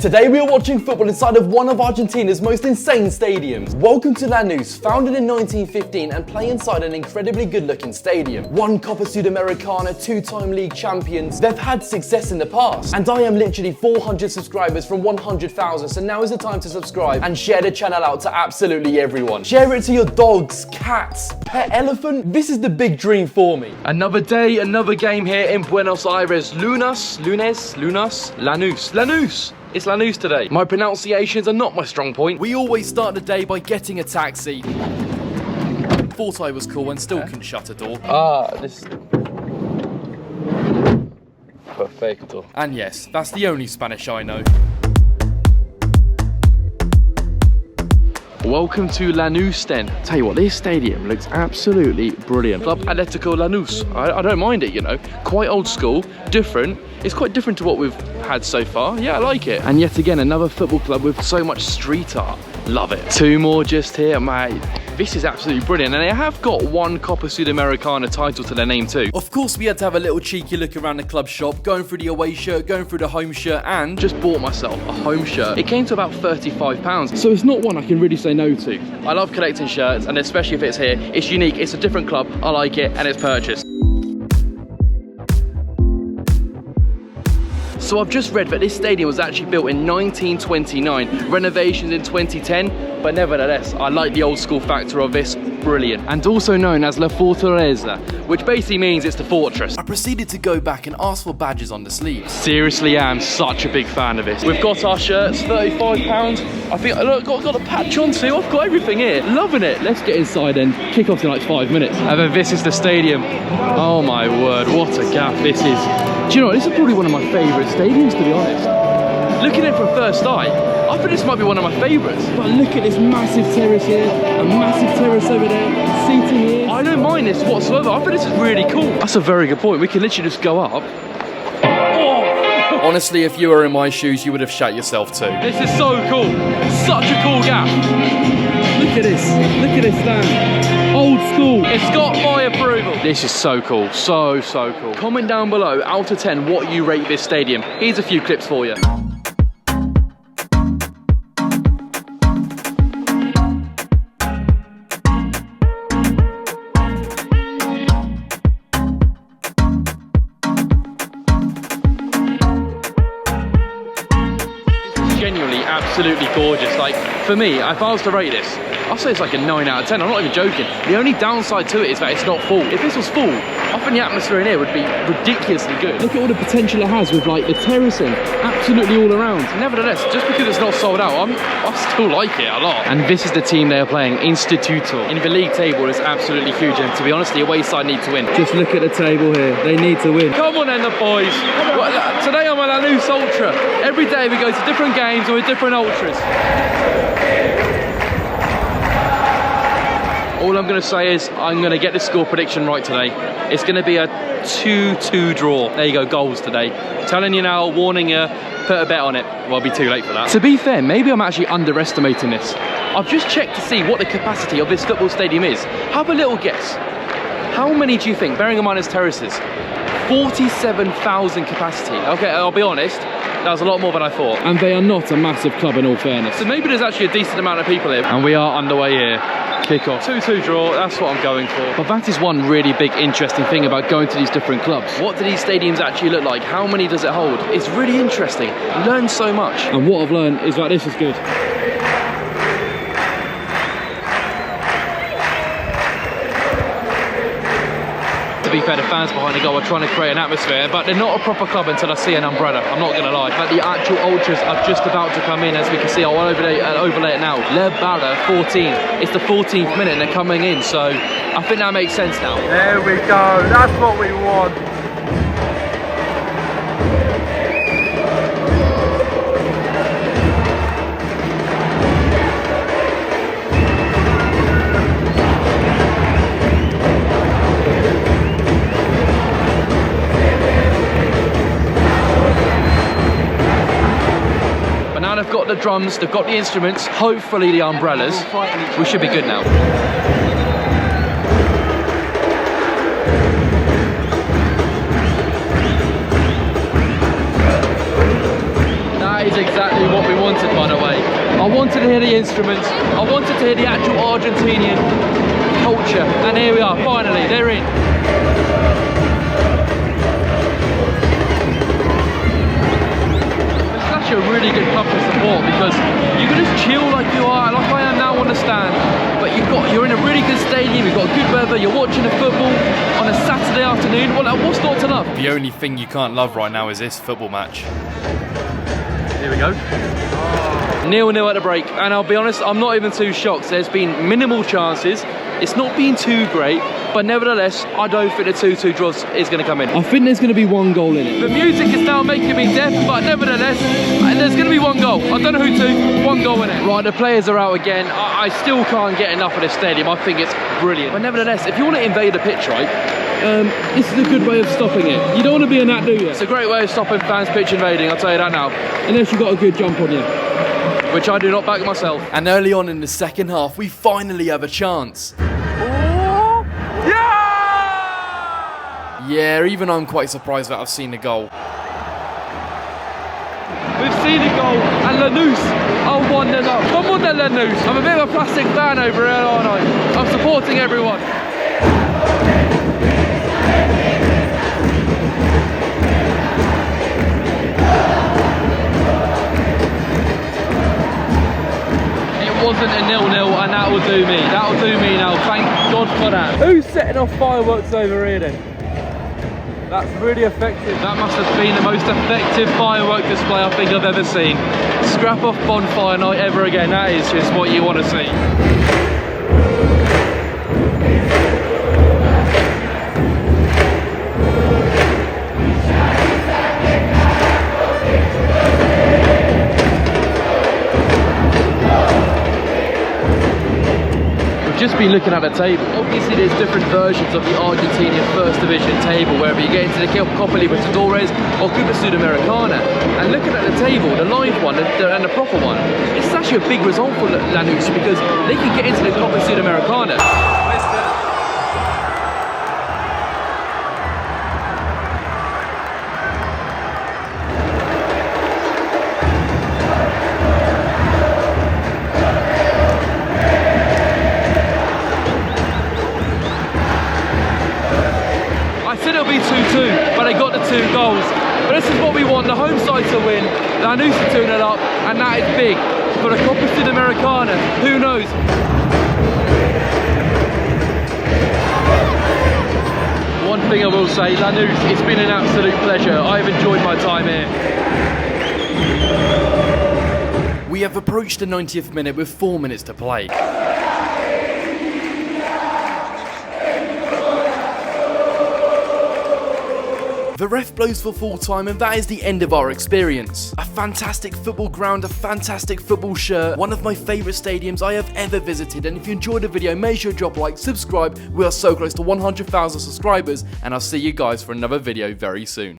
Today we are watching football inside of one of Argentina's most insane stadiums. Welcome to Lanus, founded in 1915 and play inside an incredibly good-looking stadium. One Copa Sudamericana, two-time league champions. They've had success in the past. And I am literally 400 subscribers from 100,000, so now is the time to subscribe and share the channel out to absolutely everyone. Share it to your dogs, cats, pet elephant. This is the big dream for me. Another day, another game here in Buenos Aires. Lanus. It's Lanus today. My pronunciations are not my strong point. We always start the day by getting a taxi. Thought I was cool and still couldn't shut a door. This... Perfecto. And yes, that's the only Spanish I know. Welcome to Lanus then. Tell you what, this stadium looks absolutely brilliant. Club Atlético Lanus. I don't mind it, you know. Quite old school, different. It's quite different to what we've had so far. Yeah, I like it. And yet again, another football club with so much street art. Love it. Two more just here, mate. This is absolutely brilliant. And they have got one Copa Sudamericana title to their name too. Of course, we had to have a little cheeky look around the club shop, going through the away shirt, going through the home shirt, and just bought myself a home shirt. It came to about £35. So it's not one I can really say no to. I love collecting shirts, and especially if it's here. It's unique, it's a different club, I like it, and it's purchased. So I've just read that this stadium was actually built in 1929, renovations in 2010, but nevertheless, I like the old school factor of this, brilliant. And also known as La Fortaleza, which basically means it's the fortress. I proceeded to go back and ask for badges on the sleeves. Seriously am such a big fan of this. We've got our shirts, £35. I think, look, got a patch on too, I've got everything here. Loving it. Let's get inside and kick off in like 5 minutes. And then this is the stadium. Oh my word, what a gaff this is. Do you know what, this is probably one of my favourite stadiums, to be honest. Looking at it from first eye, I think this might be one of my favourites. But look at this massive terrace here, a massive terrace over there, seating here. I don't mind this whatsoever. I think this is really cool. That's a very good point. We can literally just go up. Oh. Honestly, if you were in my shoes, you would have shat yourself too. This is so cool. Such a cool gap. Look at this. Look at this stand. Old school. It's got my approval. This is so cool. So cool. Comment down below, out of 10, what you rate this stadium. Here's a few clips for you. Genuinely absolutely gorgeous. Like, for me, if I was to rate this, I'll say it's like a 9 out of 10. I'm not even joking. The only downside to it is that it's not full. If this was full, I think the atmosphere in here would be ridiculously good. Look at all the potential it has with like the terracing absolutely all around. Nevertheless, just because it's not sold out, I still like it a lot. And this is the team they are playing, Instituto. In the league table, it's absolutely huge. And to be honest, the away side need to win. Just look at the table here. They need to win. Come on then, the boys. Well, today I'm a Lanus Ultra. Every day we go to different games or with different Ultras. All I'm going to say is I'm going to get the score prediction right today. It's going to be a 2-2 draw. There you go, goals today. Telling you now, warning you, put a bet on it. Well, it'll be too late for that. To be fair, maybe I'm actually underestimating this. I've just checked to see what the capacity of this football stadium is. Have a little guess. How many do you think, bearing in mind its terraces? 47,000 capacity. Okay, I'll be honest. That was a lot more than I thought. And they are not a massive club in all fairness. So maybe there's actually a decent amount of people here. And we are underway here. Kick-off. 2-2 draw, that's what I'm going for. But that is one really big interesting thing about going to these different clubs. What do these stadiums actually look like? How many does it hold? It's really interesting. You learn so much. And what I've learned is that this is good. To be fair, the fans behind the goal are trying to create an atmosphere, but they're not a proper club until I see an umbrella. I'm not going to lie. But the actual ultras are just about to come in, as we can see. I'll overlay it now. Le Barra 14. It's the 14th minute and they're coming in, so I think that makes sense now. There we go. That's what we want. Now they've got the drums, they've got the instruments, hopefully the umbrellas. We should be good now. exactly what we wanted, by the way. I wanted to hear the instruments, I wanted to hear the actual Argentinian culture, and here we are, finally, they're in. It's such a really good club to support because you can just chill like you are, like I am now on the stand, but you're in a really good stadium, you've got good weather, you're watching the football on a Saturday afternoon. Well, what's not to love? The only thing you can't love right now is this football match. Here we go. 0-0 at the break, and I'll be honest, I'm not even too shocked. There's been minimal chances. It's not been too great, but nevertheless, I don't think the 2-2 draw is going to come in. I think there's going to be one goal in it. The music is now making me deaf, but nevertheless, there's going to be one goal. I don't know who to, one goal in it. Right, the players are out again. I still can't get enough of this stadium. I think it's brilliant. But nevertheless, if you want to invade the pitch, right, this is a good way of stopping it. You don't want to be in that, do you? It's a great way of stopping fans pitch invading, I'll tell you that now. Unless you've got a good jump on you. Which I do not back myself. And early on in the second half, we finally have a chance. Oh, yeah! Yeah, even I'm quite surprised that I've seen the goal. We've seen the goal, and Lanus are 1-0 up. Come on then, Lanus. I'm a bit of a plastic fan over here, aren't I? I'm supporting everyone. Wasn't a 0-0, and that will do me. That will do me now. Thank God for that. Who's setting off fireworks over here then? That's really effective. That must have been the most effective firework display I think I've ever seen. Scrap off bonfire night ever again. That is just what you want to see. Just been looking at the table. Obviously there's different versions of the Argentinian First Division table, wherever you get into the Copa Libertadores or Copa Sudamericana. And looking at the table, the live one and the proper one, it's actually a big result for Lanus because they can get into the Copa Sudamericana. It'll be 2-2, but they got the 2 goals. But this is what we want, the home side to win, Lanus to 2-0 up, and that is big. For the Copa Sudamericana, who knows? One thing I will say, Lanus, it's been an absolute pleasure. I've enjoyed my time here. We have approached the 90th minute with 4 minutes to play. The ref blows for full time, and that is the end of our experience. A fantastic football ground, a fantastic football shirt, one of my favourite stadiums I have ever visited. And if you enjoyed the video, make sure to drop a like, subscribe. We are so close to 100,000 subscribers, and I'll see you guys for another video very soon.